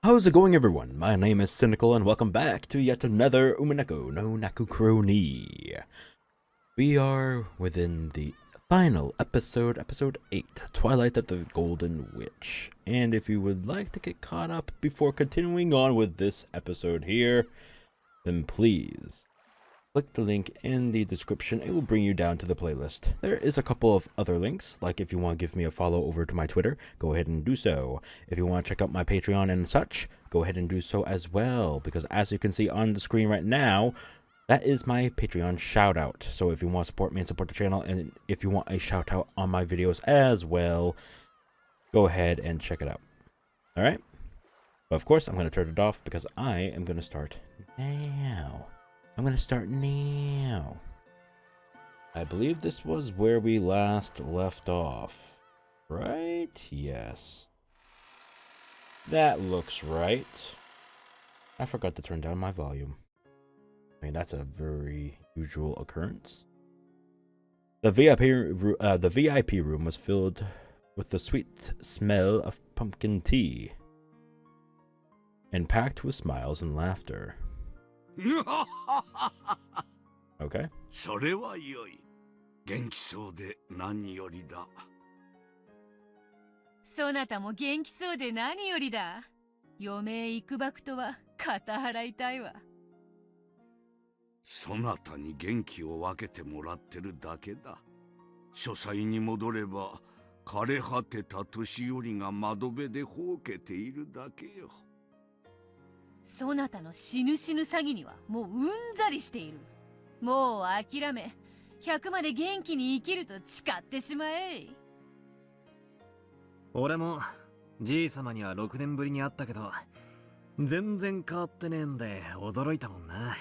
How's it going, everyone? My name is Sinikle, and welcome back to yet another Umineko no Naku Koro ni. We are within the final episode, episode 8, Twilight of the Golden Witch. And if you would like to get caught up before continuing on with this episode here, then please click the link in the description. It will bring you down to the playlist. There is a couple of other links, like if you want to give me a follow over to my Twitter, go ahead and do so. If you want to check out my Patreon and such, go ahead and do so as well, because as you can see on the screen right now, that is my Patreon shout out. So if you want to support me and support the channel, and if you want a shout out on my videos as well, go ahead and check it out. Alright? But of course, I'm going to turn it off because I am going to start now. I'm gonna start now. I believe this was where we last left off, right? Yes. That looks right. I forgot to turn down my volume. I mean, that's a very usual occurrence. The VIP room was filled with the sweet smell of pumpkin tea and packed with smiles and laughter. Okay. それは良い。元気そうで何よりだ。そなたも元気そうで何よりだ。余命いくばくとは肩払いたいわ。そなたに元気を分けてもらってるだけだ。書斎に戻れば枯れ果てた年寄りが窓辺でほうけているだけよ。そなたの死ぬ死ぬ詐欺にはもううんざりしている。もう諦め、100まで元気に生きると誓ってしまえ。俺もじい様には6年ぶりに会ったけど、全然変わってねえんで驚いたもんな。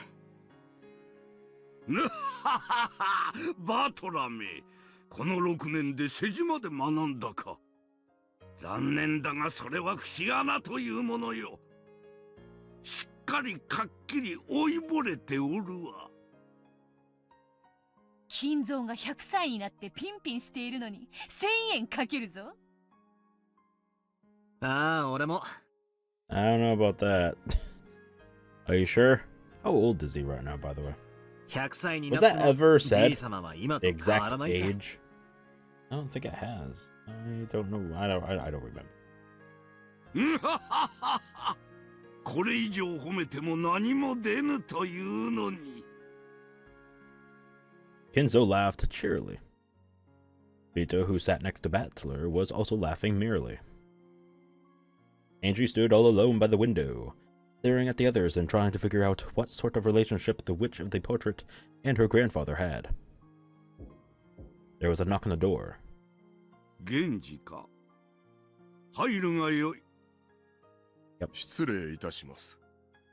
バトラめ、この6年で世辞まで学んだか。残念だがそれは節穴というものよ。しっかりかっきり老いぼれておるわ。金蔵が100歳になってピンピンしているのに1000円かけるぞ。ああ、俺も。I don't know about that. Are you sure? How old is he right now, by the way? 100歳に Was なって that も ever じ said? い様は今 The と変わら exact ないさ。age? I don't think it has. I don't know. I don't remember. これ以上褒めても何も出ぬというのに。Kinzo laughed cheerily. Vito, who sat next to Battler, was also laughing merrily. Ange stood all alone by the window, staring at the others and trying to figure out what sort of relationship the witch of the portrait and her grandfather had. There was a knock on the door. 源氏か。入るがよい。失礼いたします。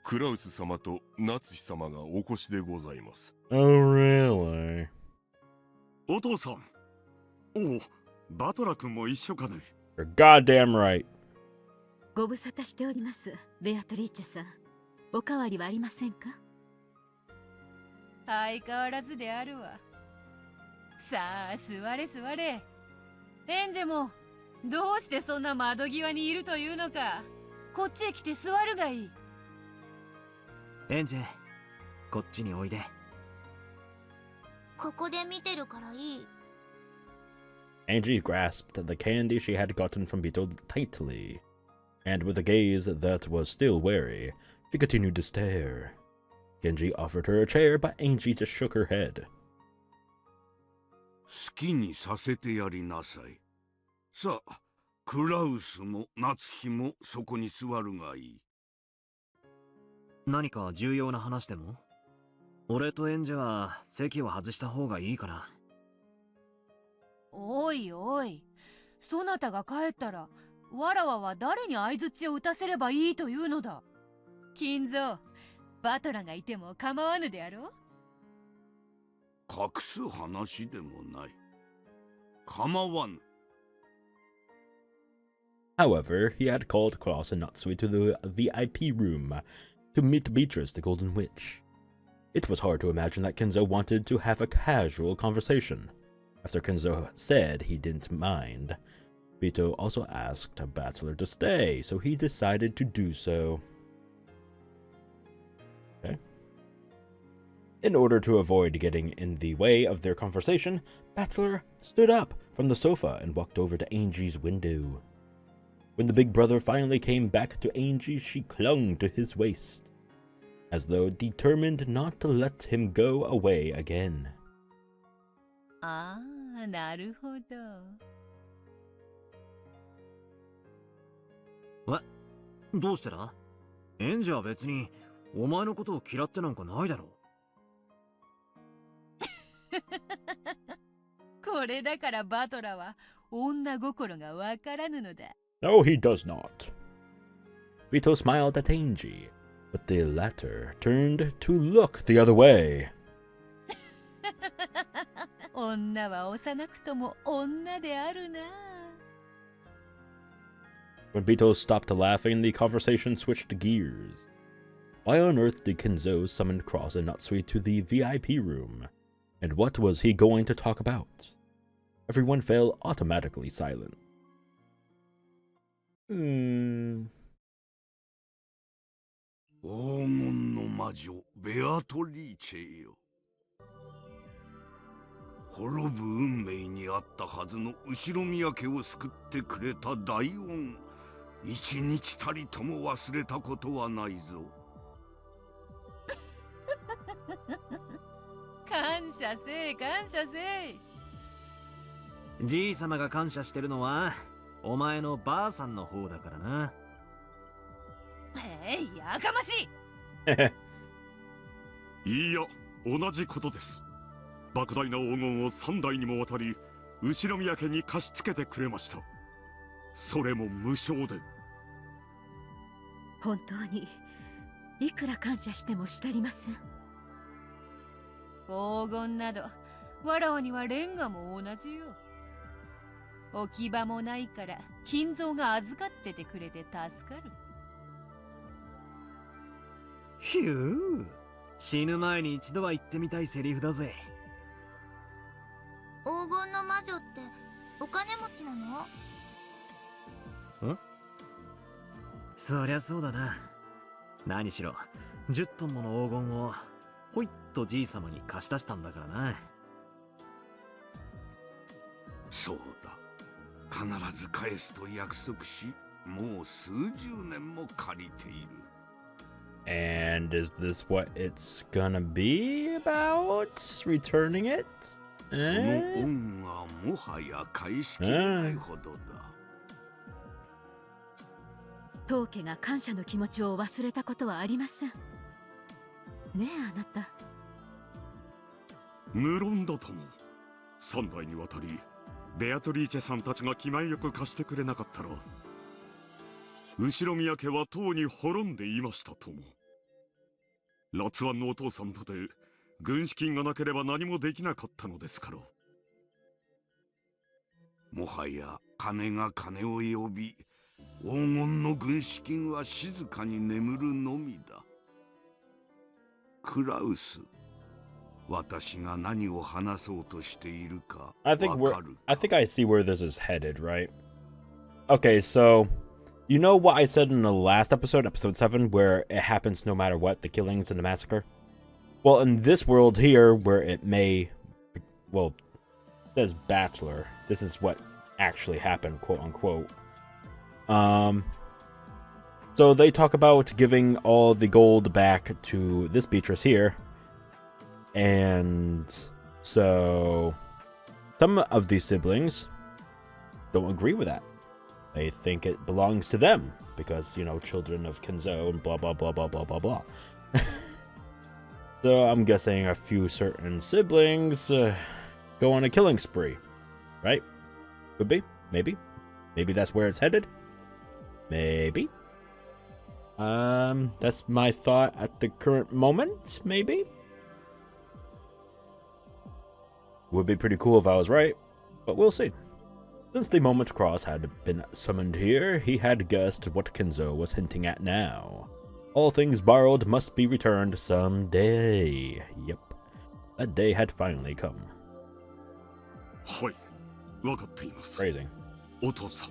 クラウス様と夏日様がお越しでございます。Oh, really? お父さん。おお、バトラ君も一緒かね。You're goddamn right. ご無沙汰しております、ベアトリーチェさん。おかわりはありませんか？相変わらずであるわ。さあ、座れ座れ。エンジェも、どうしてそんな窓際にいるというのか。こっちへ来て座るがいい。エンジェ、こっちにおいで。ここで見てるからいい。Angie grasped the candy she had gotten from Vito tightly, and with a gaze that was still wary, she continued to stare. Genji offered her a chair, but Angie just shook her head. 好きにさせてやりなさい。さあ、クラウスも夏日もそこに座るがいい。何か重要な話でも？俺とエンジェは席を外した方がいいかな。おいおい、そなたが帰ったら、わらわは誰に相槌を打たせればいいというのだ。金蔵、バトラがいても構わぬであろう。隠す話でもない。構わぬ。However, he had called Klaus and Natsui to the VIP room to meet Beatrice, the Golden Witch. It was hard to imagine that Kinzo wanted to have a casual conversation. After Kinzo said he didn't mind, Bito also asked Battler to stay, so he decided to do so. Okay. In order to avoid getting in the way of their conversation, Battler stood up from the sofa and walked over to Ange's window. When the big brother finally came back to Ange, she clung to his waist, as though determined not to let him go away again. ああ、なるほど。どうしてだ？エンジは別にお前のことを嫌ってなんかないだろ。これだからバトラは女心がわからぬのだ。No, he does not. Bito smiled at Ange, but the latter turned to look the other way. 女は幼くとも女であるな。When Bito stopped laughing, the conversation switched gears. Why on earth did Kinzo summon Cross and Natsui to the VIP room? And what was he going to talk about? Everyone fell automatically silent. 黄金の魔女ベアトリーチェよ。滅ぶ運命にあったはずの後ろ宮家を救ってくれた大恩、一日たりとも忘れたことはないぞ。感謝せい感謝せい。じいさまが感謝してるのはお前のばあさんの方だからな。やかましい。いいや、同じことです。莫大な黄金を3代にもわたり後ろ宮家に貸し付けてくれました。それも無償で。本当にいくら感謝してもしたりません。黄金などわらわにはレンガも同じよ。置き場もないから金蔵が預かっててくれて助かる。ひゅー、死ぬ前に一度は言ってみたいセリフだぜ。黄金の魔女ってお金持ちなの？ん？そりゃそうだな。何しろ10トンもの黄金をほいっとじいさまに貸し出したんだからな。そうだ、必ず返すと約束し、もう数十年も借りている。And is this what it's gonna be about? Returning it? その恩はもはや返しきれないほどだ。当家が感謝の気持ちを忘れたことはありません。ねえあなた。無論だとも。3代にわたりベアトリーチェさんたちが気前よく貸してくれなかったら後ろ宮家はとうに滅んでいましたとも。辣腕のお父さんとて軍資金がなければ何もできなかったのですから。もはや金が金を呼び、黄金の軍資金は静かに眠るのみだ。クラウス、私が何を話そうとしているか I わ think かるか？ I think I see where this is headed, right? Okay, so you know what I said in the last episode, episode 7, where it happens no matter what, the killings and the massacre? Well, in this world here, where it may, well, it says Battler. This is what actually happened, quote unquote. So they talk about giving all the gold back to this Beatrice here. And so some of these siblings don't agree with that. They think it belongs to them because, you know, children of Kinzo and blah, blah, blah, blah, blah, blah, blah. So I'm guessing a few certain siblings go on a killing spree, right? Could be, maybe. Maybe that's where it's headed. Maybe. That's my thought at the current moment, maybe. Would be pretty cool if I was right, but we'll see. Since the moment Cross had been summoned here, he had guessed what Kinzo was hinting at now. All things borrowed must be returned someday. Yep, that day had finally come. はい、わかっています。Phrasing. お父さん。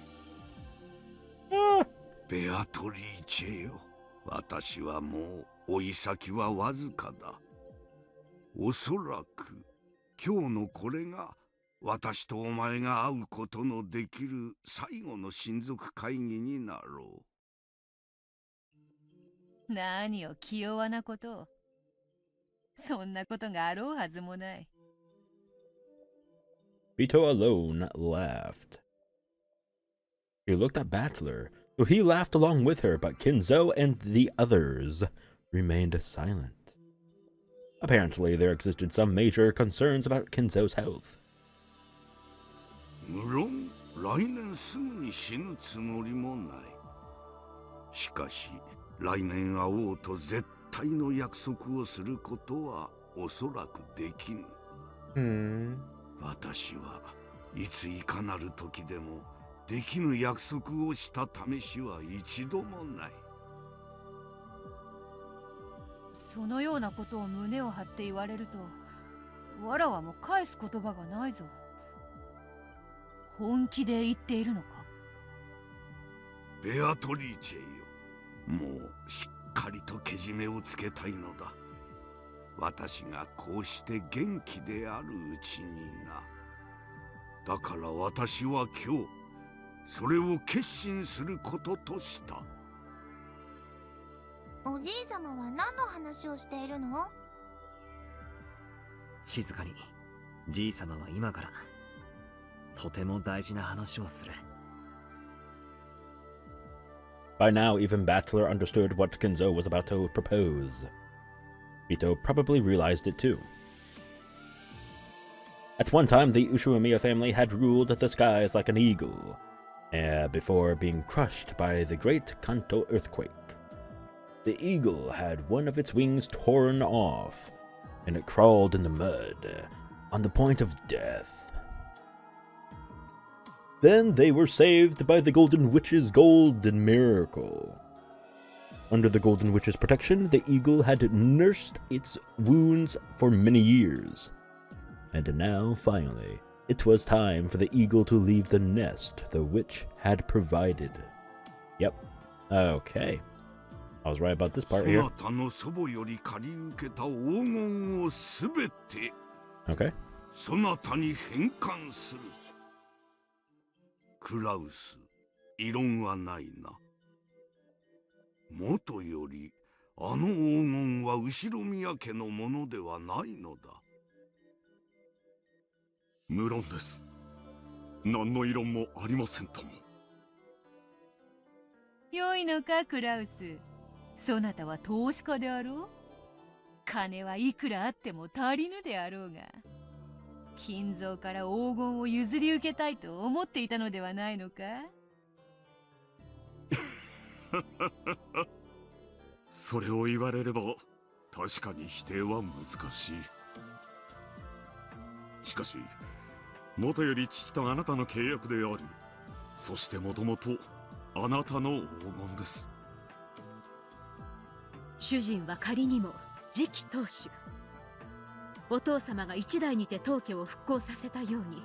ベアトリーチェよ、私はもう追い先はわずかだ。おそらく今日のこれが私とお前が会うことのできる最後の親族会議になろう。何を気弱なことを。そんなことがあろうはずもない。Vito alone laughed. He looked at Battler, so he laughed along with her, but Kinzo and the others remained silent. Apparently, there existed some major concerns about Kinzo's health. 無論来年すぐに死ぬつもりもない。しかし来年会おうと絶対の約束をすることはおそらくできぬ。私はいついかなる時でもできぬ約束をした試しは一度もない。そのようなことを胸を張って言われると、わらわも返す言葉がないぞ。本気で言っているのか？ベアトリーチェよ、もうしっかりとけじめをつけたいのだ。私がこうして元気であるうちにな。だから私は今日それを決心することとした。おじいさまは何の話をしているの？静かに。じいさまは今からとても大事な話をする。By now, even Battler understood what Kinzo was about to propose. Vito probably realized it too. At one time, the Ushiromiya family had ruled the skies like an eagle, before being crushed by the great Kanto earthquake. The eagle had one of its wings torn off, and it crawled in the mud, on the point of death. Then they were saved by the Golden Witch's golden miracle. Under the Golden Witch's protection, the eagle had nursed its wounds for many years. And now, finally, it was time for the eagle to leave the nest the witch had provided. Yep. Okay. I was right about this part here. Okay. そなたに返還する。クラウス、異論はないな。もとよりあの黄金は後宮家のものではないのだ。無論です。何の異論もありませんとも。良いのか、クラウス。そなたは投資家であろう。金はいくらあっても足りぬであろうが。金蔵から黄金を譲り受けたいと思っていたのではないのか？それを言われれば確かに否定は難しい。しかしもとより父とあなたの契約であり、そしてもともとあなたの黄金です。主人は仮にも次期当主。お父様が一代にて当家を復興させたように、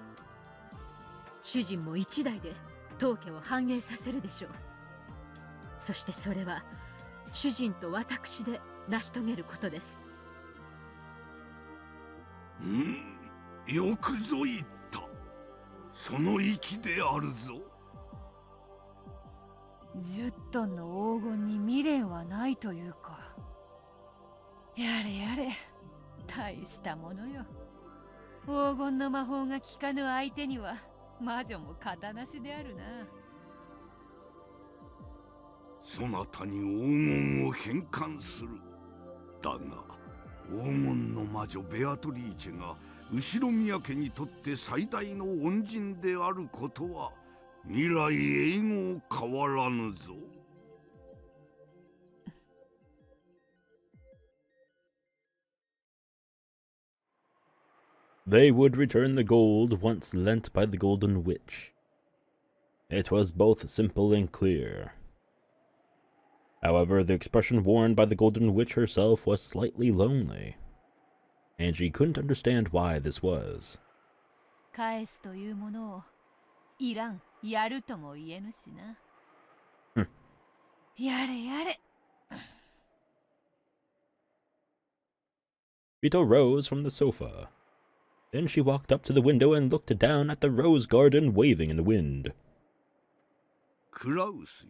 主人も一代で当家を繁栄させるでしょう。そしてそれは主人と私で成し遂げることです。よくぞ言った。その息であるぞ。10トンの黄金に未練はないというか。やれやれ、大したものよ。黄金の魔法が効かぬ相手には魔女も型なしであるな。そなたに黄金を返還する。だが黄金の魔女ベアトリーチェが後宮家にとって最大の恩人であることは未来永劫変わらぬぞ。They would return the gold once lent by the Golden Witch. It was both simple and clear. However, the expression worn by the Golden Witch herself was slightly lonely. Ange couldn't understand why this was. 返すというものをいらんやるとも言えぬしな。Hmm. やれやれ。Vito rose from the sofa. Then she walked up to the window and looked down at the rose garden waving in the wind. クラウスよ、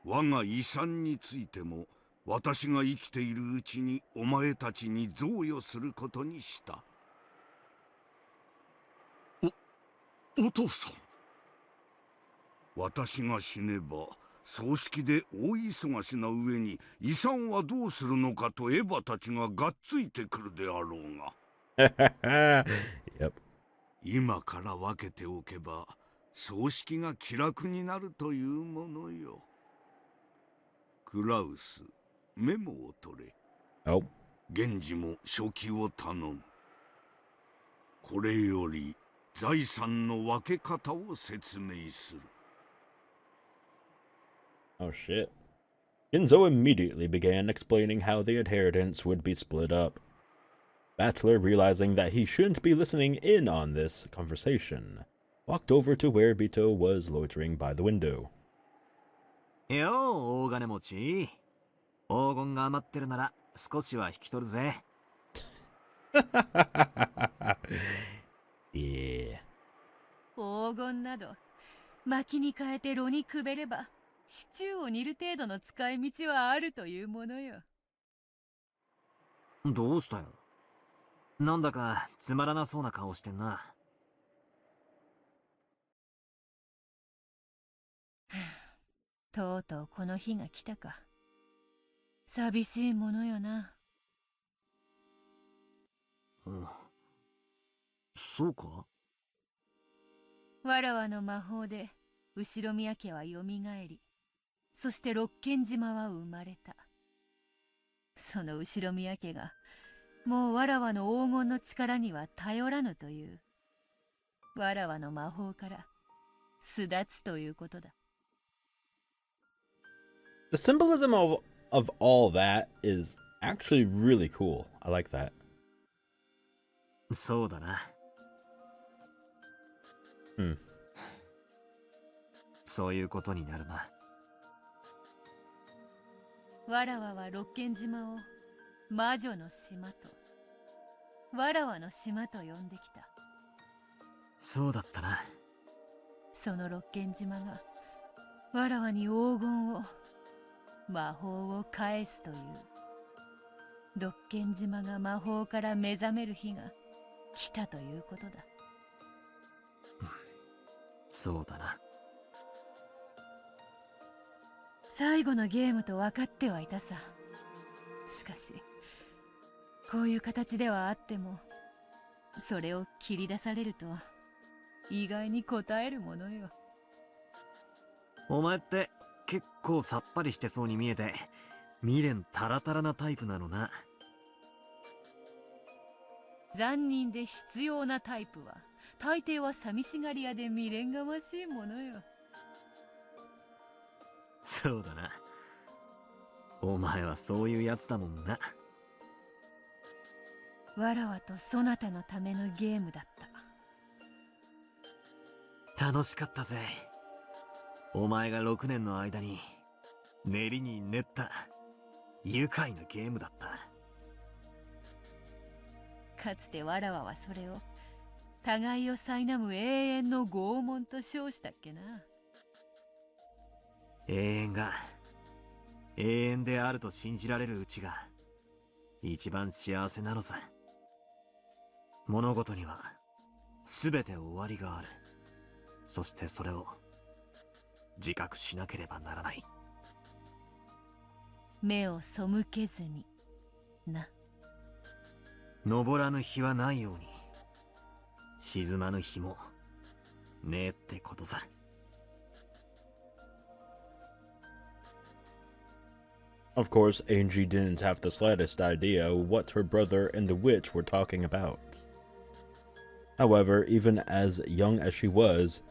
我が遺産についても私が生きているうちにお前たちに贈与することにした。お父さん。私が死ねば葬式で大忙しな上に遺産はどうするのかとエヴァたちががっついてくるであろうが。Yep. 今から分けておけば葬式が気楽になるというものよ。クラウス、メモを取れ。Oh. 源氏も書記を頼む。これより財産の分け方を説明する。Oh shit. Kinzo immediately began explaining how the inheritance would be split up. Battler, realizing that he shouldn't be listening in on this conversation, walked over to where Bito was loitering by the window. よう、大金持ち。黄金が余ってるなら少しは引き取るぜ。Yeah. 黄金など薪に変えて炉にくべればシチューを煮る程度の使い道はあるというものよ。どうしたよ。なんだかつまらなそうな顔してんな。とうとうこの日が来たか。寂しいものよな。そうか。わらわの魔法で後宮家はよみがえり、そして六軒島は生まれた。その後宮家がもうわらわの黄金の力には頼らぬという、わらわの魔法から巣立つということだ。The symbolism of all that is actually really cool. I like that. そうだな。そういうことになるな。わらわは六軒島を魔女の島とわらわの島と呼んできた。そうだったな。その六軒島がわらわに黄金を魔法を返すという、六軒島が魔法から目覚める日が来たということだ。そうだな。最後のゲームと分かってはいたさ。しかしこういう形ではあっても、それを切り出されると意外に応えるものよ。お前って結構さっぱりしてそうに見えて未練タラタラなタイプなのな。残忍で必要なタイプは大抵は寂しがり屋で未練がましいものよ。そうだな。お前はそういうやつだもんな。わらわとそなたのためのゲームだった。楽しかったぜ。お前が6年の間に練りに練った愉快なゲームだった。かつてわらわはそれを互いを苛む永遠の拷問と称したっけな。永遠が永遠であると信じられるうちが一番幸せなのさ。物事には全て終わりがある。そしてそれを自覚しなければならない。目を背けずにな。昇らぬ日はないように沈まぬ日もねえってことさ。Of course, Ange didn't have the slightest idea what her brother and the witch were talking about. However, even as young as she was,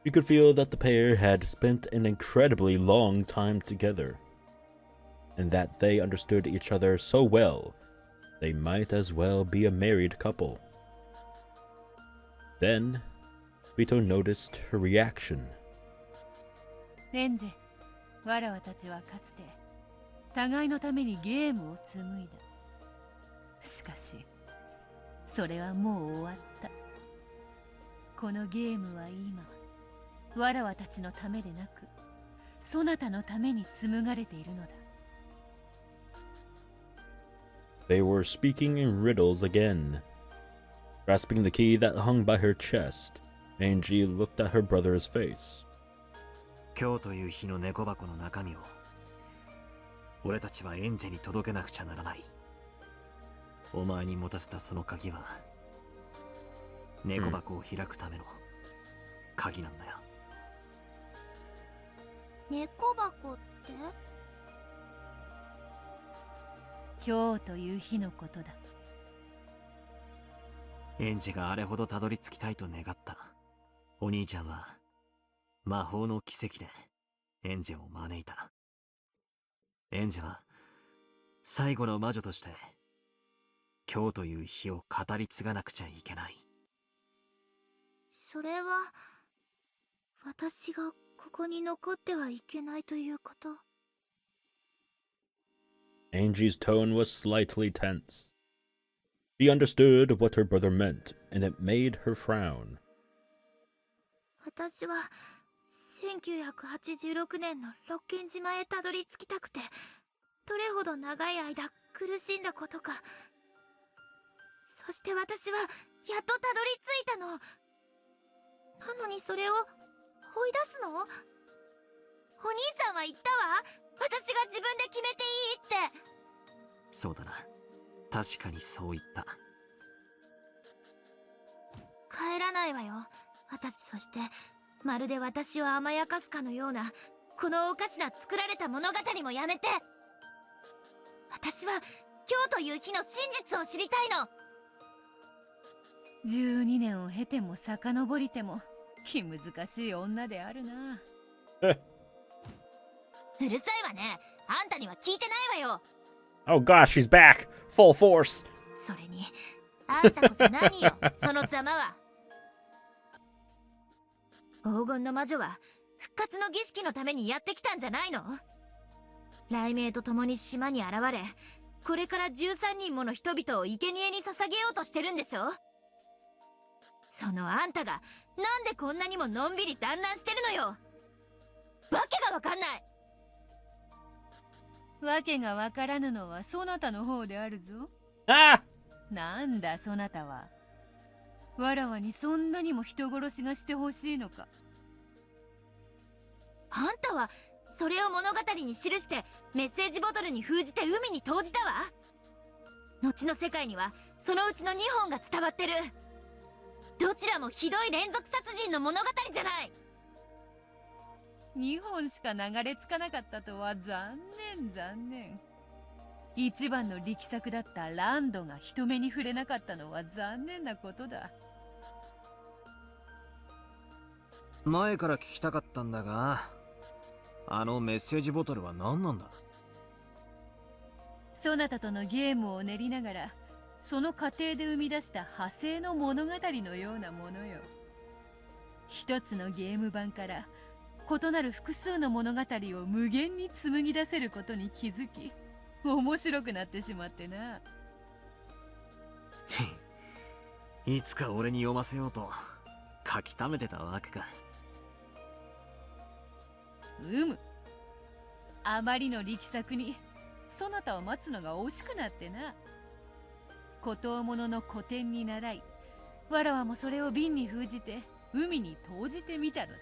you could feel that the pair had spent an incredibly long time together, and that they understood each other so well, they might as well be a married couple. Then, Vito noticed her reaction レンジ、わらわたちはかつて互いのためにゲームを紡いだ。しかしそれはもう終わった。このゲームは今わらわたちのためでなくそなたのために紡がれているのだ。 They were speaking in riddles again. Grasping the key that hung by her chest, Ange looked at her brother's face. 今日という日の猫箱の中身を俺たちはエンジェに届けなくちゃならない。お前に持たせたその鍵は猫箱を開くための鍵なんだよ。猫箱って？今日という日のことだ。エンジェがあれほどたどり着きたいと願ったお兄ちゃんは魔法の奇跡でエンジェを招いた。エンジェは最後の魔女として今日という日を語り継がなくちゃいけない。それは私がここに残ってはいけないということ？ Angie's tone was slightly tense. She understood what her brother meant, and it made her frown. 私は1986年のロッケン島へたどり着きたくてどれほど長い間苦しんだことか。そして私はやっとたどり着いたの。なのにそれを追い出すの？お兄ちゃんは言ったわ。私が自分で決めていいって。そうだな、確かにそう言った。帰らないわよ私。そしてまるで私を甘やかすかのようなこのおかしな作られた物語もやめて。私は今日という日の真実を知りたいの。12年を経ても遡りても気難しい女であるな。うるさいわね。あんたには聞いてないわよ。 Oh gosh, she's back! Full force! それにあんたこそ何よそのざまは。黄金の魔女は復活の儀式のためにやってきたんじゃないの？雷鳴と共に島に現れ、これから13人もの人々を生贄に捧げようとしてるんでしょ。そのあんたがなんでこんなにものんびり団らんしてるのよ。わけがわかんない。わけがわからぬのはそなたの方であるぞ。Ah! なんだそなたは。わらわにそんなにも人殺しがしてほしいのか。あんたはそれを物語に記してメッセージボトルに封じて海に投じたわ。後の世界にはそのうちの2本が伝わってる。どちらもひどい連続殺人の物語じゃない。2本しか流れ着かなかったとは残念残念。一番の力作だったランドが人目に触れなかったのは残念なことだ。前から聞きたかったんだが、あのメッセージボトルは何なんだ？そなたとのゲームを練りながらその過程で生み出した派生の物語のようなものよ。一つのゲーム版から異なる複数の物語を無限に紡ぎ出せることに気づき、面白くなってしまってな。いつか俺に読ませようと書き溜めてたわけか。あまりの力作にそなたを待つのが惜しくなってな。孤島物の古典に習い、わらわもそれを瓶に封じて海に投じてみたのだ。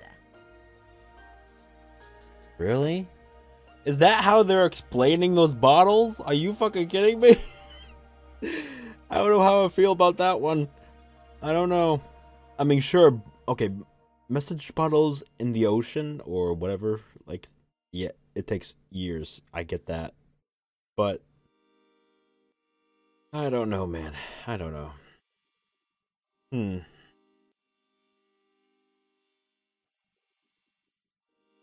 Really? Is that how they're explaining those bottles? Are you fucking kidding me? I don't know how I feel about that one. I don't know. I mean, sure, okay, message bottles in the ocean or whatever, like, yeah, it takes years. I get that. But I don't know, man. I don't know.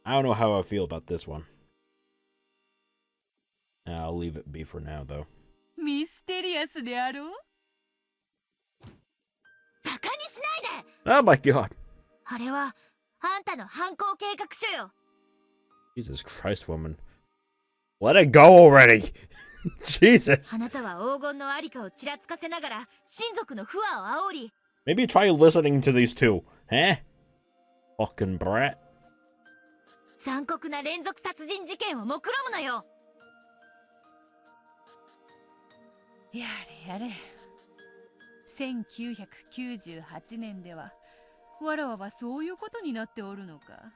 I don't know how I feel about this one. I'll leave it be for now, though. ミステリアスであろう。バカにしないで。 Oh my god! あれはあんたの犯行計画書よ。Jesus Christ, woman. Let it go already! Jesus! あなたは黄金のありかをちらつかせながら親族の不和を煽り Maybe try listening to these two. Huh? Fucking brat. 残酷な連続殺人事件を目論むのよ。やれやれ。1998年ではわらわはそういうことになっておるのか。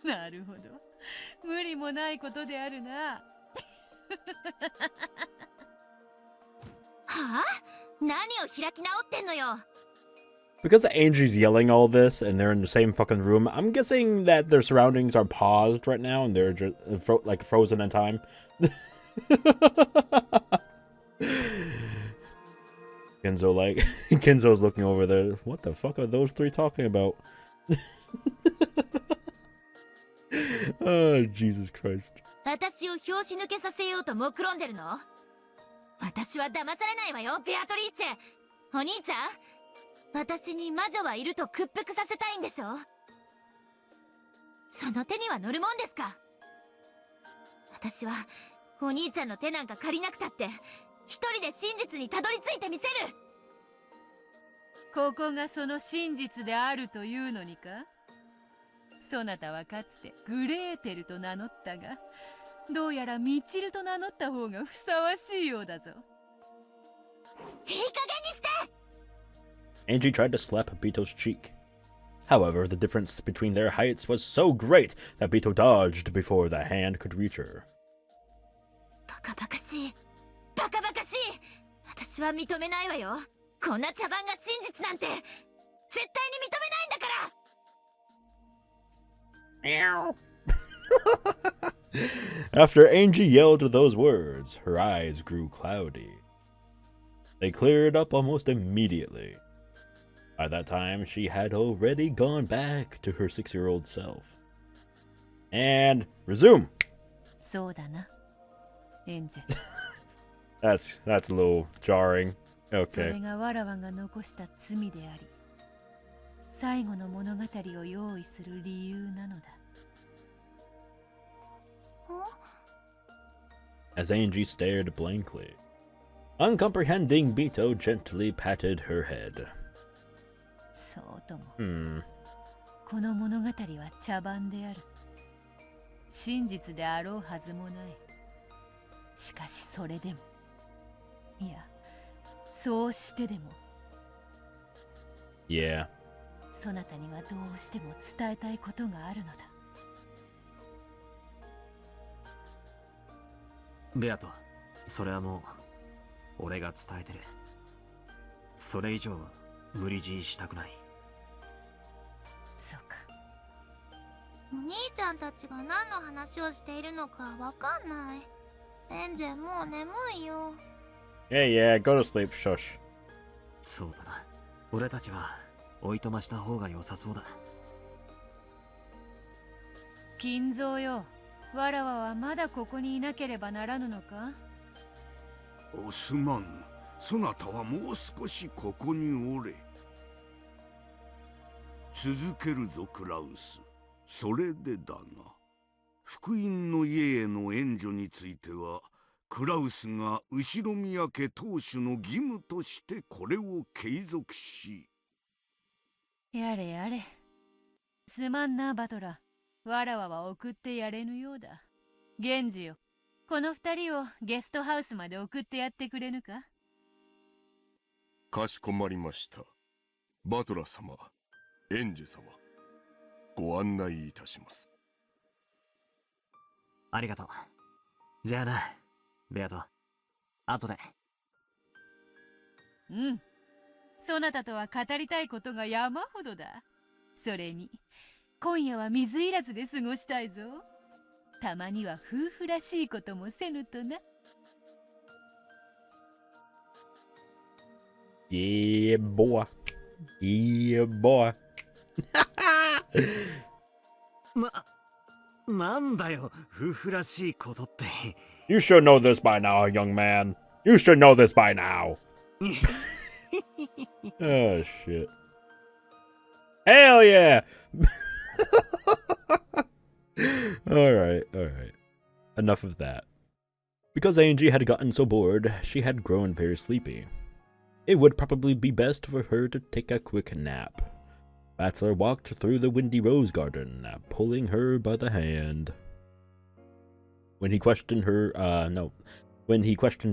なるほど、無理もないことであるな。はあ？何を開き直ってんのよ。 Because Angie's yelling all this and they're in the same fucking room, I'm guessing that their surroundings are paused right now and they're just like frozen in time. Kinzo's looking over there. What the fuck are those three talking about? Oh, Jesus Christ. 私を拍子抜けさせようと目論んでるの？私は騙されないわよ、ベアトリーチェ。お兄ちゃん、私に魔女はいると屈服させたいんでしょ？その手には乗るもんですか？私はお兄ちゃんの手なんか借りなくたって一人で真実にたどり着いてみせる。ここがその真実であるというのにか。そなたはかつてグレーテルと名乗ったが、どうやらミチルと名乗った方がふさわしいようだぞ。いい加減にして！ Angie tried to slap Bito's cheek. However, the difference between their heights was so great that Bito dodged before the hand could reach her. バカバカしい。バカバカしい。私は認めないわよ。こんな茶番が真実なんて絶対に認めないんだから。After Angie yelled those words, her eyes grew cloudy. They cleared up almost immediately. By that time, she had already gone back to her 6-year-old self. And resume. そうだな、エンジェ。That's a little jarring. それ Okay. がわらわが残した罪であり、最後の物語を用意する理由なのだ。As Angie stared blankly, uncomprehending Bito gently patted her head. そうとも、Hmm. この物語は茶番である。真実であろうはずもない。しかしそれでも、いや、そうしてでも、 Yeah. そなたにはどうしても伝えたいことがあるのだ。ベアト、それはもう俺が伝えてる。それ以上は無理強いしたくない。そうか。お兄ちゃんたちが何の話をしているのかわかんない。エンジェもう眠いよ。Yeah, go to sleep, shush. そうだな。俺たちはおいとました方が良さそうだ。金蔵よ、わらわはまだここにいなければならぬのか。おすまぬ。そなたはもう少しここにおれ。続けるぞクラウス。それでだが、福音の家への援助についてはクラウスが後ろ宮家当主の義務としてこれを継続し。やれやれ。すまんなバトラ。わらわは送ってやれぬようだ。源氏よ、この二人をゲストハウスまで送ってやってくれぬか。かしこまりました。バトラ様、エンジェ様、ご案内いたします。ありがとう。じゃあな、ベアト。後で。うん。そなたとは語りたいことが山ほどだ。それに、今夜は水入らずで過ごしたいぞ。たまには夫婦らしいこともせぬとな。Yeah, boy. Yeah, boy. なんだよ、夫婦らしいことって。You should know this by now, young man. You should know this by now. Oh, shit. Hell yeah! Alright. Enough of that. Because Ange had gotten so bored, she had grown very sleepy. It would probably be best for her to take a quick nap. Battler walked through the windy rose garden, pulling her by the hand. When he questioned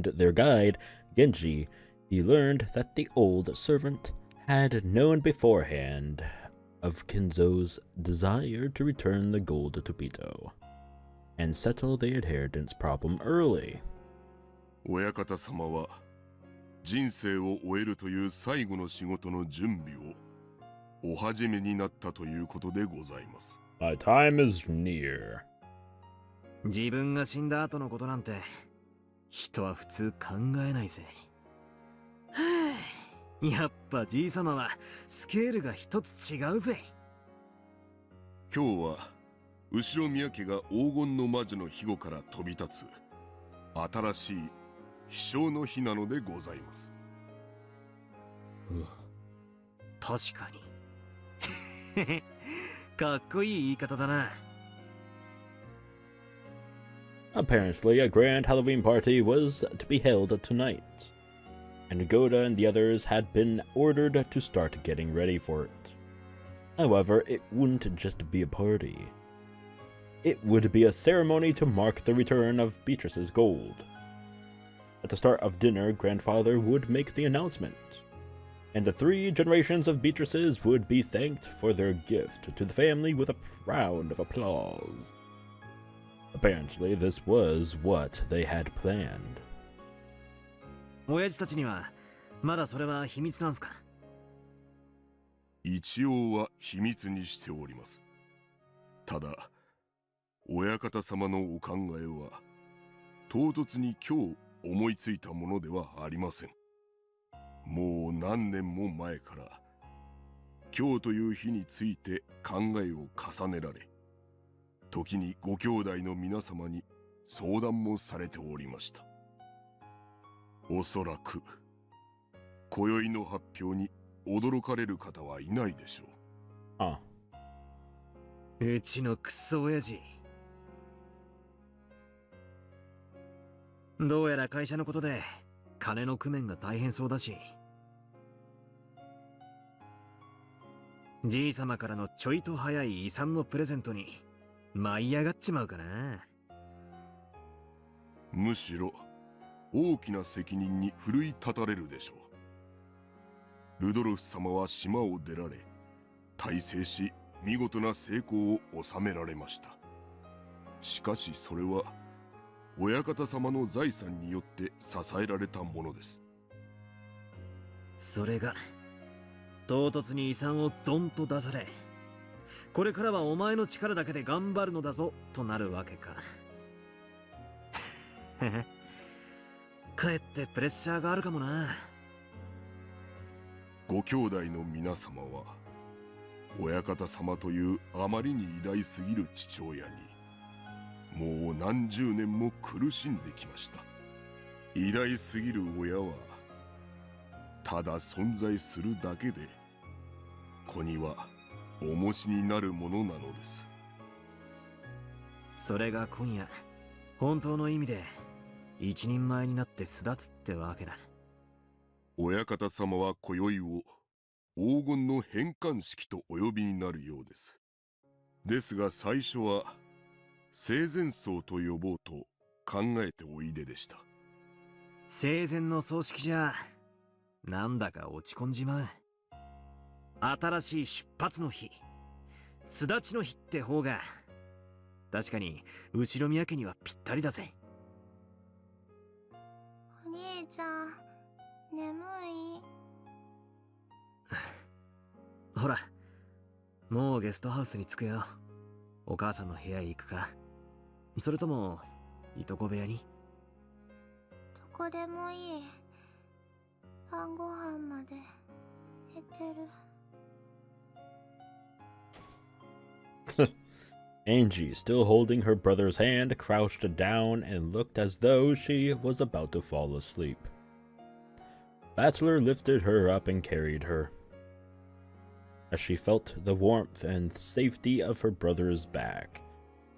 their guide, Genji, he learned that the old servant had known beforehand of Kinzo's desire to return the gold to Topito and settle the inheritance problem early. 親方様は人生を終えるという最後の仕事の準備をお始めになったということでございます。My time is near. 自分が死んだ後のことなんて人は普通考えないぜ。はあ、やっぱじいさまはスケールが一つ違うぜ。今日は後ろ宮家が黄金の魔女の庇護から飛び立つ新しい飛翔の日なのでございます。確かに。かっこいい言い方だな。Apparently, a grand Halloween party was to be held tonight, and Goda and the others had been ordered to start getting ready for it. However, it wouldn't just be a party. It would be a ceremony to mark the return of Beatrice's gold. At the start of dinner, Grandfather would make the announcement, and the 3 generations of Beatrices would be thanked for their gift to the family with a round of applause. Apparently, this was what they had planned. 親父たちにはまだそれは秘密なんすか？一応は秘密にしております。ただ、親方様のお考えは唐突に今日思いついたものではありません。もう何年も前から今日という日について考えを重ねられ、時にご兄弟の皆様に相談もされておりました。おそらく今宵の発表に驚かれる方はいないでしょう。うちのクソ親父。どうやら会社のことで金の工面が大変そうだし、じい様からのちょいと早い遺産のプレゼントに舞い上がっちまうかな。むしろ大きな責任に奮い立たれるでしょう。ルドルフ様は島を出られ、大成し見事な成功を収められました。しかしそれは親方様の財産によって支えられたものです。それが唐突に遺産をドンと出され、これからはお前の力だけで頑張るのだぞとなるわけか。かえってプレッシャーがあるかもな。ご兄弟の皆様は親方様というあまりに偉大すぎる父親にもう何十年も苦しんできました。偉大すぎる親はただ存在するだけで子には重しになるものなのです。それが今夜本当の意味で一人前になって巣立つってわけだ。親方様は今宵を黄金の返還式とお呼びになるようです。ですが最初は生前葬と呼ぼうと考えておいででした。生前の葬式じゃなんだか落ち込んじまう。新しい出発の日、巣立ちの日って方が確かに後宮家にはぴったりだぜ。お兄ちゃん眠い？ほら、もうゲストハウスに着くよ。お母さんの部屋へ行くか、それともいとこ部屋に？どこでもいい。晩ご飯まで寝てる。Ange, still holding her brother's hand, crouched down and looked as though she was about to fall asleep. Battler lifted her up and carried her, as she felt the warmth and safety of her brother's back.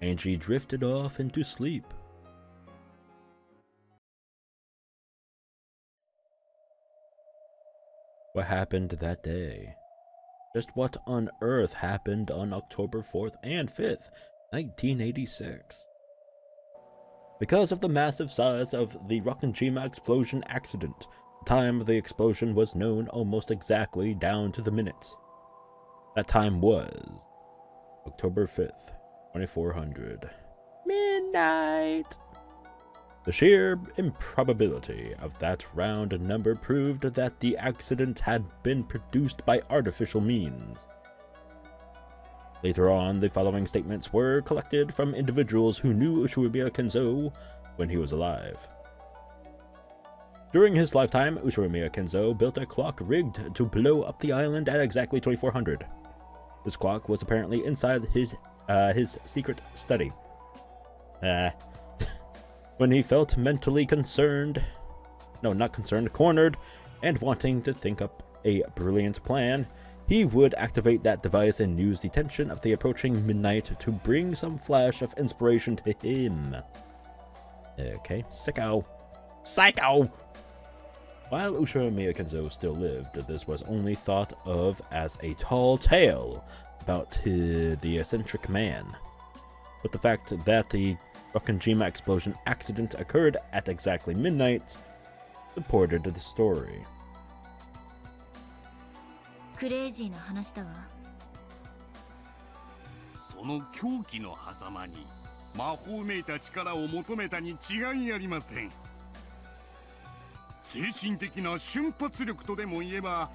Ange drifted off into sleep. What happened that day? Just what on earth happened on October 4th and 5th, 1986? Because of the massive size of the Rokkenjima explosion accident, the time of the explosion was known almost exactly down to the minute. That time was October 5th, 2400. Midnight! The sheer improbability of that round number proved that the accident had been produced by artificial means. Later on, the following statements were collected from individuals who knew Ushiromiya Kinzo when he was alive. During his lifetime, Ushiromiya Kinzo built a clock rigged to blow up the island at exactly 2400. This clock was apparently inside his secret study. When he felt mentally cornered, and wanting to think up a brilliant plan, he would activate that device and use the tension of the approaching midnight to bring some flash of inspiration to him. Okay, Psycho! While Ushiromiya Kinzo still lived, this was only thought of as a tall tale about the eccentric man. But the fact that the Rokkenjima explosion accident occurred at exactly midnight supported the story. クレイジーな話だわ。その狂気の狭間に魔法めいた力を求めたに違いありません。精神的な瞬発力とでも言えば、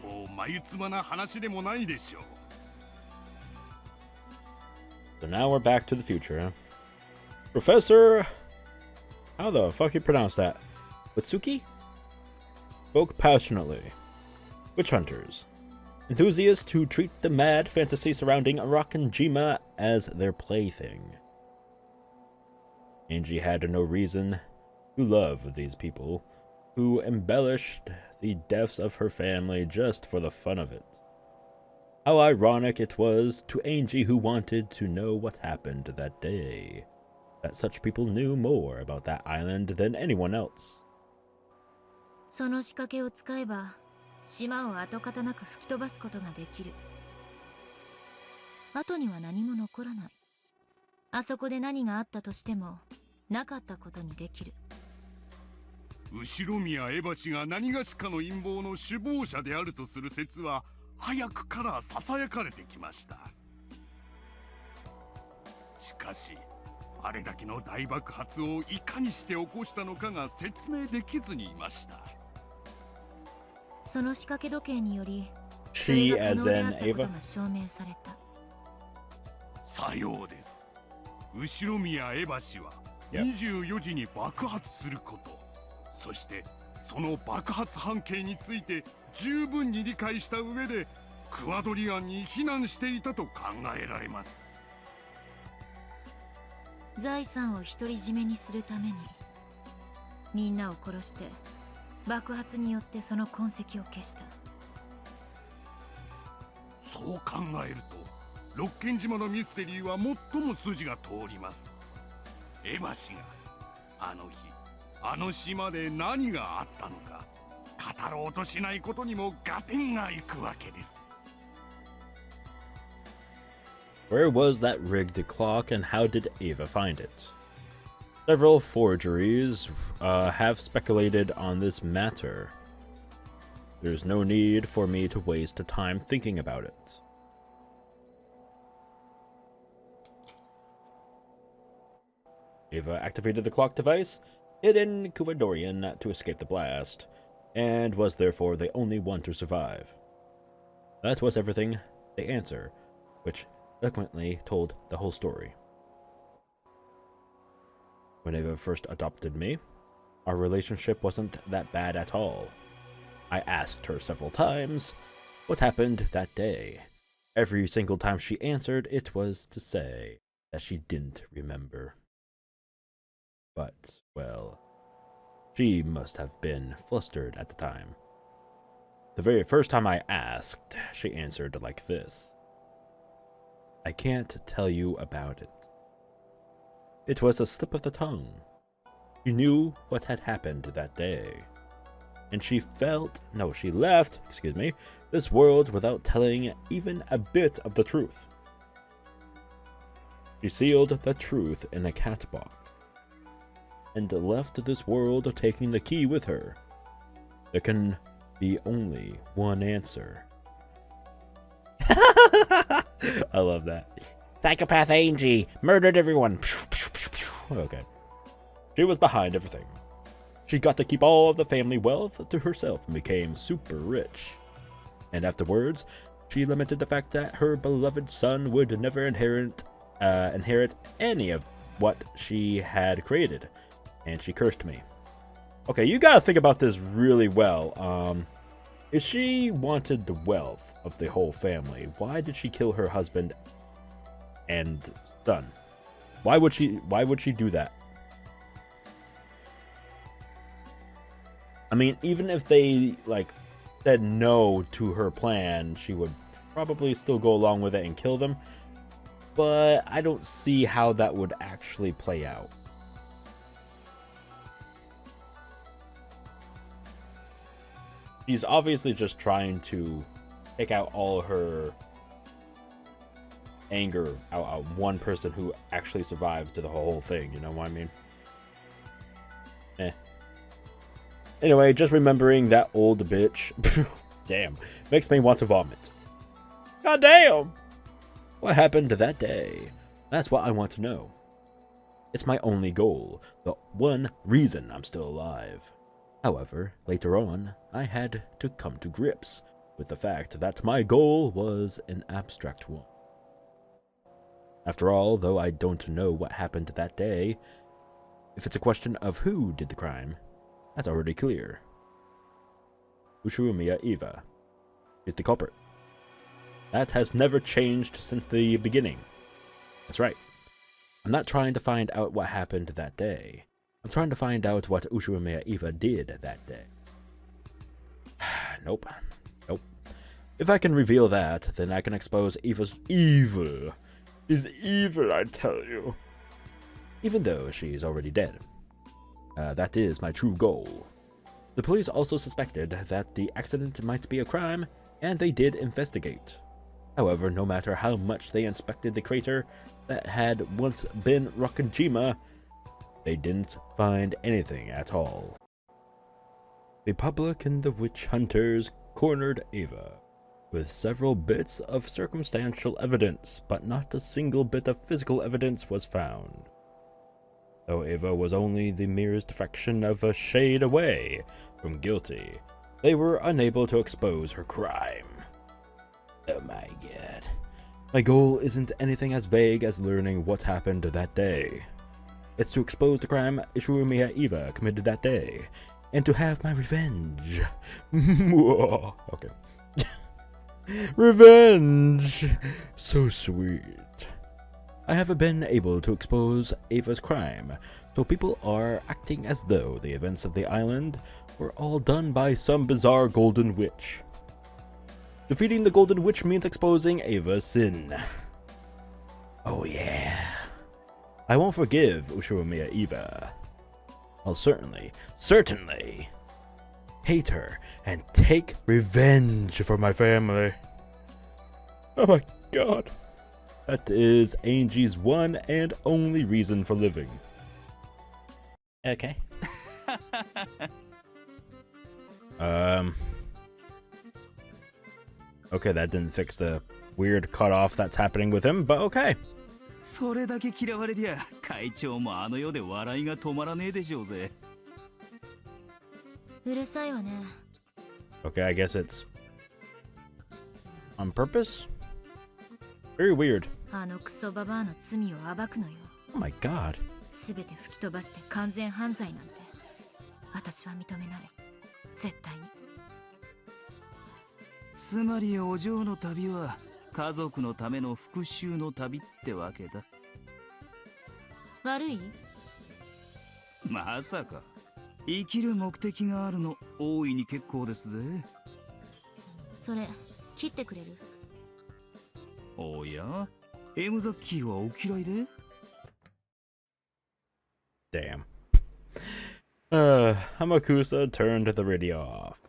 そう眉唾な話でもないでしょう。So now we're back to the future, huh? Professor... How the fuck you pronounce that? Witsuki? Spoke passionately. Witch hunters. Enthusiasts who treat the mad fantasy surrounding Rokkenjima as their plaything. Ange had no reason to love these people, who embellished the deaths of her family just for the fun of it. How ironic it was to Ange, who wanted to know what happened that day, that such people knew more about that island than anyone else. その仕掛けを使えば島を跡形なく吹き飛ばすことができる。後には何も残らない。あそこで何があったとしてもなかったことにできる。後宮エバ氏が何がしかの陰謀の首謀者であるとする説は早くからささやかれてきました。しかしあれだけの大爆発をいかにして起こしたのかが説明できずにいました。その仕掛け時計により、そ She れが可 as 能であ in ったこと Ava? が証明された。さようです。後宮エバ氏は24時に爆発すること、そしてその爆発半径について十分に理解した上でクワドリアンに避難していたと考えられます。財産を独り占めにするためにみんなを殺して爆発によってその痕跡を消した。そう考えるとロッケン島のミステリーは最も筋が通ります。エバ氏があの日あの島で何があったのか語ろうとしないことにも合点がいくわけです。Where was that rigged clock and how did Ava find it? Several forgeries have speculated on this matter. There's no need for me to waste time thinking about it. Ava activated the clock device, hidden Kuwadorian to escape the blast, and was therefore the only one to survive. That was everything, the answer, which eloquently told the whole story. When Ava first adopted me, our relationship wasn't that bad at all. I asked her several times what happened that day. Every single time she answered, it was to say that she didn't remember. But, well, she must have been flustered at the time. The very first time I asked, she answered like this. I can't tell you about it. It was a slip of the tongue. She knew what had happened that day. And she left, this world without telling even a bit of the truth. She sealed the truth in a cat box and left this world taking the key with her. There can be only one answer. I love that. Psychopath Ange murdered everyone. Okay. She was behind everything. She got to keep all of the family wealth to herself and became super rich. And afterwards, she lamented the fact that her beloved son would never inherit any of what she had created. And she cursed me. Okay, you gotta think about this really well. If she wanted the wealth of the whole family, why did she kill her husband and son? Why would she do that? I mean, even if they said no to her plan, she would probably still go along with it and kill them. But I don't see how that would actually play out. She's obviously just trying to take out all her anger out on one person who actually survived to the whole thing, you know what I mean? Anyway, just remembering that old bitch, damn, makes me want to vomit. God damn! What happened that day? That's what I want to know. It's my only goal, the one reason I'm still alive. However, later on, I had to come to grips with the fact that my goal was an abstract one. After all, though I don't know what happened that day, if it's a question of who did the crime, that's already clear. Ushiromiya Eva is the culprit. That has never changed since the beginning. That's right. I'm not trying to find out what happened that day. I'm trying to find out what Ushiromiya Eva did that day. Nope. If I can reveal that, then I can expose Eva's evil. She's evil, I tell you. Even though she's already dead. That is my true goal. The police also suspected that the accident might be a crime, and they did investigate. However, no matter how much they inspected the crater that had once been Rokkenjima, they didn't find anything at all. The public and the witch hunters cornered Eva with several bits of circumstantial evidence, but not a single bit of physical evidence was found. Though Eva was only the merest fraction of a shade away from guilty, they were unable to expose her crime. Oh my god. My goal isn't anything as vague as learning what happened that day. It's to expose the crime Ushiromiya Eva committed that day, and to have my revenge. Okay. Revenge! So sweet. I haven't been able to expose Eva's crime, so people are acting as though the events of the island were all done by some bizarre golden witch. Defeating the golden witch means exposing Eva's sin. Oh yeah. I won't forgive Ushiromiya Eva. I'll certainly hate her and take revenge for my family. Oh my god. That is Ange's one and only reason for living. Okay. Okay, that didn't fix the weird cutoff that's happening with him, but okay. それだけ嫌われりゃ会長もあの世で笑いが止まらねえでしょうぜ。うるさいわね。Okay, I guess it's on purpose? Very weird. あのクソババアの罪を暴くのよ。Oh my god. すべて吹き飛ばして完全犯罪なんて私は認めない。絶対に。つまりお嬢の旅は家族のための復讐の旅ってわけだ。悪い？まさか。生きる目的があるの大いに結構ですぜ。それ切ってくれる？おや、エムザッキーはお嫌いで？ Damn. Hamakusa turned the radio off.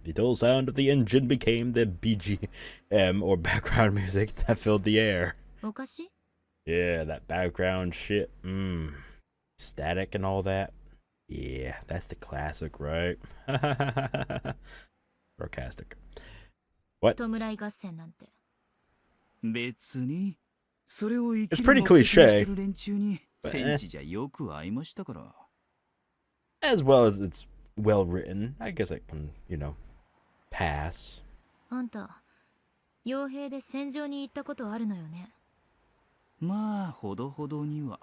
The dull sound of the engine became the BGM, or background music, that filled the air. おかしい？ Yeah, that background shit. Static and all that. Yeah, that's the classic, right? Sarcastic. What? 弔い合戦なんて。別にそれを生き It's る pretty 目的にして cliche, る連中に but 戦地じゃよく会いましたから。 as well as it's well written. I guess it can, pass. あんた、傭兵で戦場に行ったことあるのよね。まあほどほどには。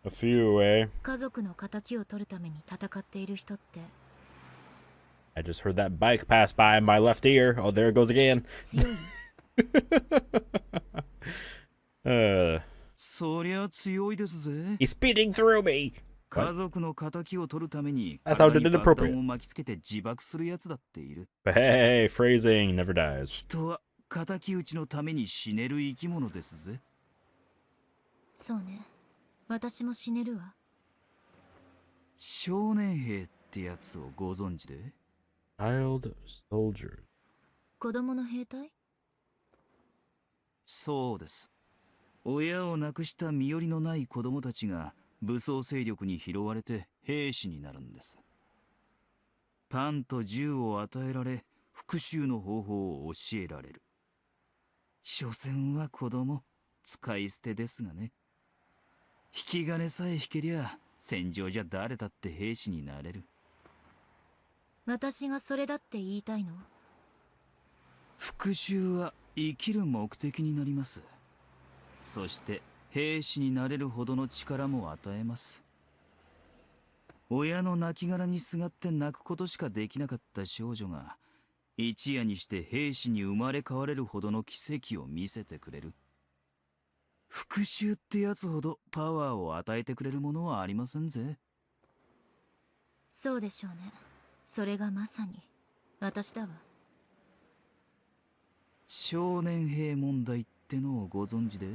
A few away. 家族の仇を取るために戦っている人って。 I just heard that bike pass by in my left ear. Oh, there it goes again. 強い？そりゃ強いですぜ。 He's speeding through me. 家族の仇を取るために That 体 sounded に爆 inappropriate. 弾を巻きつけて自爆するやつだっている。 But hey, phrasing never dies. 人は仇討ちのために死ねる生き物ですぜ。そうね。私も死ねるわ。少年兵ってやつをご存知で？ Child soldiers. 子供の兵隊？そうです。親を亡くした身寄りのない子供たちが武装勢力に拾われて兵士になるんです。パンと銃を与えられ、復讐の方法を教えられる。所詮は子供、使い捨てですがね。引き金さえ引けりゃ戦場じゃ誰だって兵士になれる。私がそれだって言いたいの？復讐は生きる目的になります。そして兵士になれるほどの力も与えます。親の亡骸にすがって泣くことしかできなかった少女が一夜にして兵士に生まれ変われるほどの奇跡を見せてくれる。復讐ってやつほどパワーを与えてくれるものはありませんぜ。そうでしょうね。それがまさに私だわ。少年兵問題ってのをご存知で？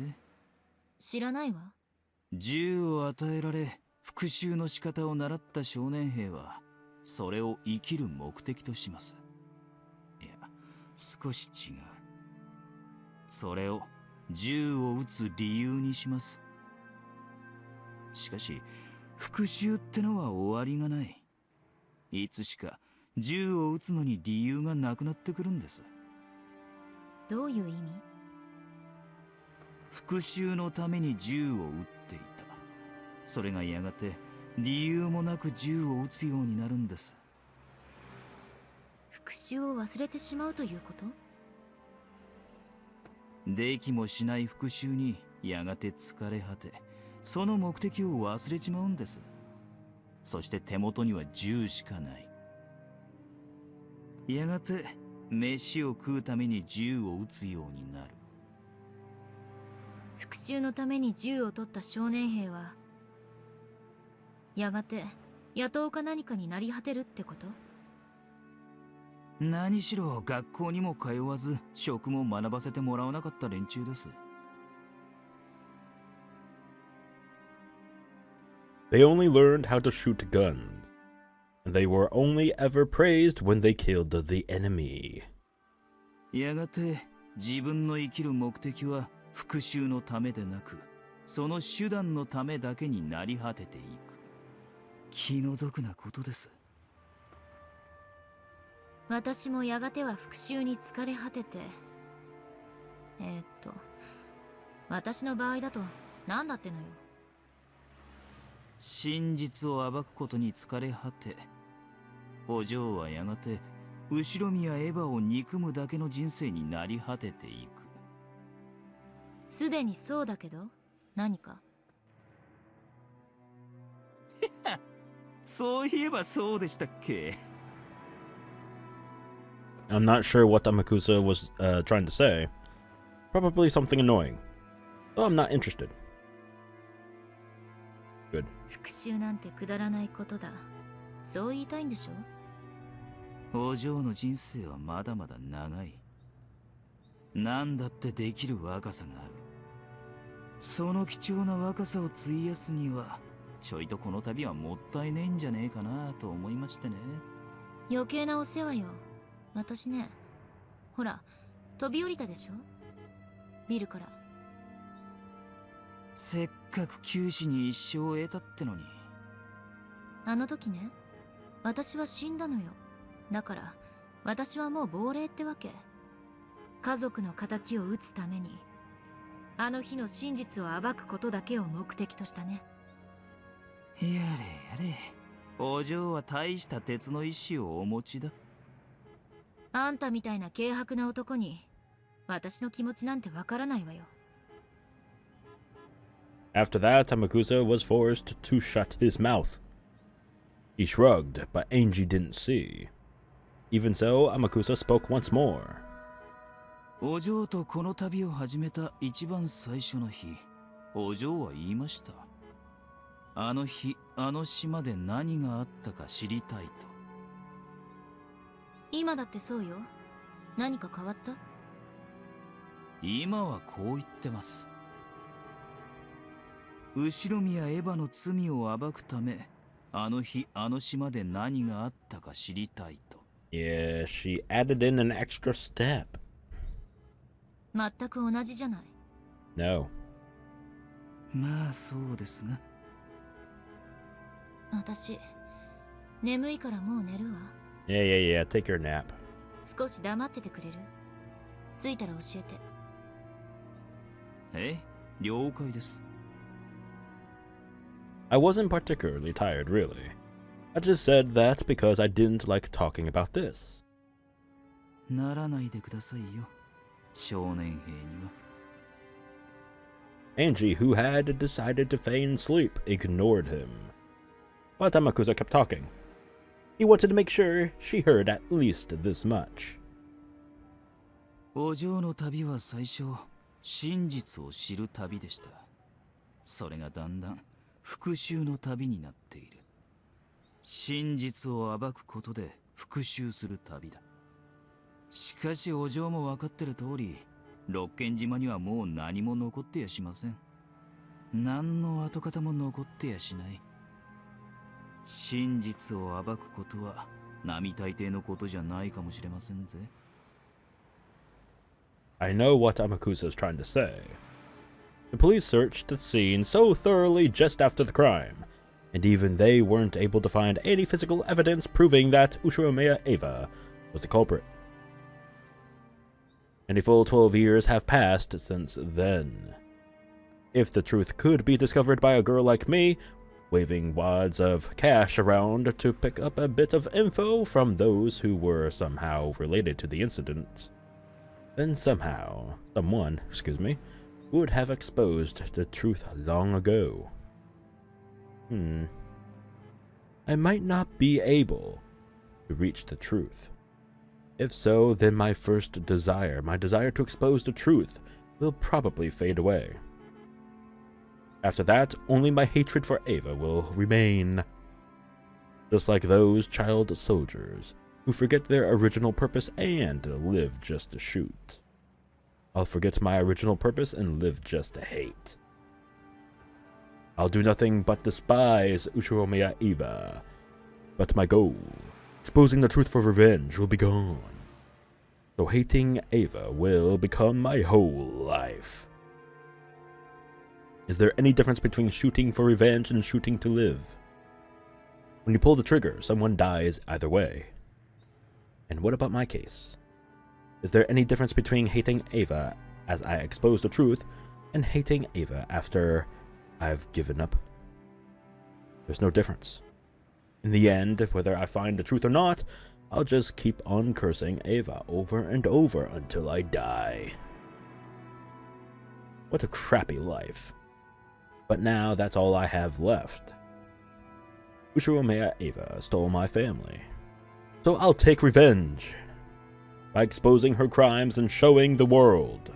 知らないわ。銃を与えられ復讐の仕方を習った少年兵はそれを生きる目的とします。いや、少し違う。それを銃を撃つ理由にします。しかし復讐ってのは終わりがない。いつしか銃を撃つのに理由がなくなってくるんです。どういう意味？復讐のために銃を撃っていた。それがやがて理由もなく銃を撃つようになるんです。復讐を忘れてしまうということ？できもしない復讐にやがて疲れ果て、その目的を忘れちまうんです。そして手元には銃しかない。やがて飯を食うために銃を撃つようになる。復讐のために銃を取った少年兵はやがて野党か何かになり果てるってこと？何しろ学校にも通わず職も学ばせてもらわなかった連中です。 They only learned how to shoot guns, and they were only ever praised when they killed the enemy. やがて自分の生きる目的は復讐のためでなく、その手段のためだけになり果てていく。気の毒なことです。私もやがては復讐に疲れ果てて、私の場合だと何だってのよ。真実を暴くことに疲れ果て、お嬢はやがて後宮エヴァを憎むだけの人生になり果てていく。すでにそうだけど、何か？そういえばそうでしたっけ。 I'm not sure what Amakusa was trying to say. Probably something annoying. So I'm not interested. Good. 復讐なんてくだらないことだ。そう言いたいんでしょ？お嬢の人生はまだまだ長い。何だってできる若さがある。その貴重な若さを費やすにはちょいとこの旅はもったいねえんじゃねえかなと思いましてね。余計なお世話よ。私ね、ほら、飛び降りたでしょ、ビルから。せっかく九死に一生を得たってのに。あの時ね、私は死んだのよ。だから私はもう亡霊ってわけ。家族の仇を討つためにあの日の真実を暴くことだけを目的としたね。やれやれ、お嬢は大した鉄の意志をお持ちだ。あんたみたいな軽薄な男に私の気持ちなんてわからないわよ。After that, Amakusa was forced to shut his mouth. He shrugged, but Ange didn't see. Even so, Amakusa spoke once more. お嬢とこの旅を始めた一番最初の日、お嬢は言いました。あの日、あの島で何があったか知りたいと。今だってそうよ。何か変わった？今はこう言ってます。後宮エヴァの罪を暴くため、あの日、あの島で何があったか知りたいと。Yeah, she added in an extra step. 全く同じじゃない。No. まあそうですが。私、眠いからもう寝るわ。Yeah, take your nap. 少し黙っててくれる？着いたら教えて。了解です。I wasn't particularly tired, really. I just said that because I didn't like talking about this. ならないでくださいよ、少年兵には。Ange, who had decided to feign sleep, ignored him. But Amakusa kept talking. He wanted to make sure she heard at least this much. お嬢の旅は最初、真実を知る旅でした。それがだんだん復讐の旅になっている。真実を暴くことで復讐する旅だ。しかしお嬢も分かってる通り、六軒島にはもう何も残ってやしません。何の跡形も残ってやしない。真実を暴くことは並大抵のことじゃないかもしれませんぜ。I know what Amakusa is trying to say. The police searched the scene so thoroughly just after the crime, and even they weren't able to find any physical evidence proving that Ushiromiya Eva was the culprit. And a full 12 years have passed since then. If the truth could be discovered by a girl like me, waving wads of cash around to pick up a bit of info from those who were somehow related to the incident, then someone would have exposed the truth long ago. I might not be able to reach the truth. If so, then my desire to expose the truth, will probably fade away. After that, only my hatred for Eva will remain. Just like those child soldiers who forget their original purpose and live just to shoot. I'll forget my original purpose and live just to hate. I'll do nothing but despise Ushiromiya Eva. But my goal, exposing the truth for revenge, will be gone. So hating Eva will become my whole life. Is there any difference between shooting for revenge and shooting to live? When you pull the trigger, someone dies either way. And what about my case? Is there any difference between hating Eva as I expose the truth and hating Eva after I've given up? There's no difference. In the end, whether I find the truth or not, I'll just keep on cursing Eva over and over until I die. What a crappy life. But now that's all I have left. Ushiromiya Eva stole my family. So I'll take revenge by exposing her crimes and showing the world.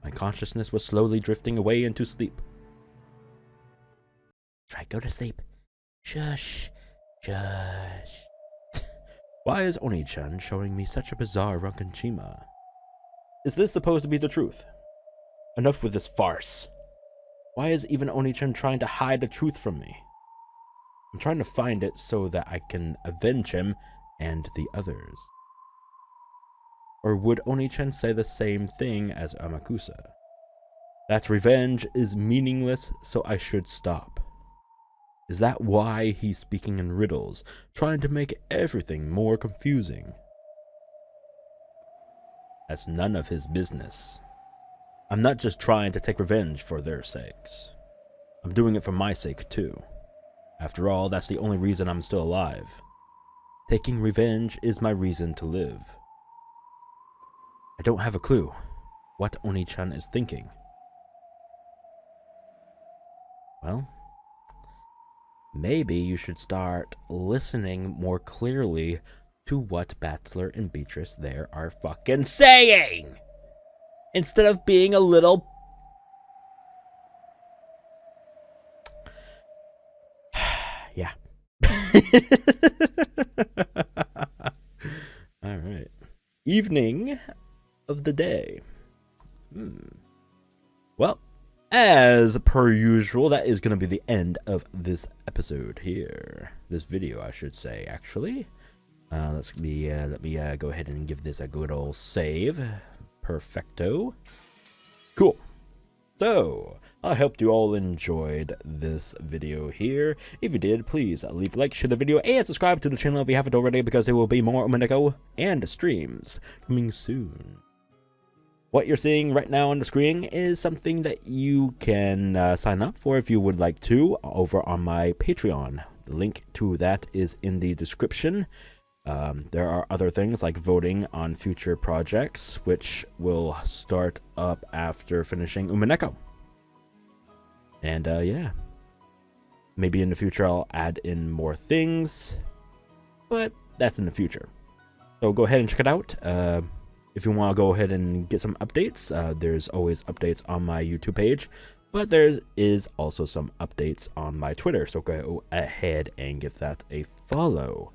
My consciousness was slowly drifting away into sleep. Try go to sleep. Shush. Shush. Why is Oni-chan showing me such a bizarre Rokkenjima? Is this supposed to be the truth? Enough with this farce. Why is even Oni-chan trying to hide the truth from me? I'm trying to find it so that I can avenge him and the others. Or would Oni-chan say the same thing as Amakusa? That revenge is meaningless, so I should stop. Is that why he's speaking in riddles, trying to make everything more confusing? That's none of his business. I'm not just trying to take revenge for their sakes. I'm doing it for my sake too. After all, that's the only reason I'm still alive. Taking revenge is my reason to live. I don't have a clue what Oni-chan is thinking. Well, maybe you should start listening more clearly to what Battler and Beatrice there are fucking saying! Instead of being a little... yeah. Alright. Evening of the day. Well, as per usual, that is going to be the end of this episode here. This video, I should say, actually. Let me go ahead and give this a good old save. Perfecto. Cool. So, I hope you all enjoyed this video here. If you did, please leave a like, share the video, and subscribe to the channel if you haven't already, because there will be more Umineko and streams coming soon. What you're seeing right now on the screen is something that you can sign up for if you would like to over on my Patreon. The link to that is in the description. There are other things like voting on future projects, which will start up after finishing Umineko. And yeah, maybe in the future I'll add in more things, but that's in the future. So go ahead and check it out. If you want to go ahead and get some updates, there's always updates on my YouTube page, but there is also some updates on my Twitter, so go ahead and give that a follow.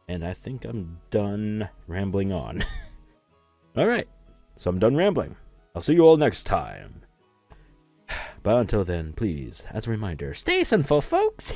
And I think I'm done rambling on. Alright, so I'm done rambling. I'll see you all next time. But until then, please, as a reminder, stay sinful, folks!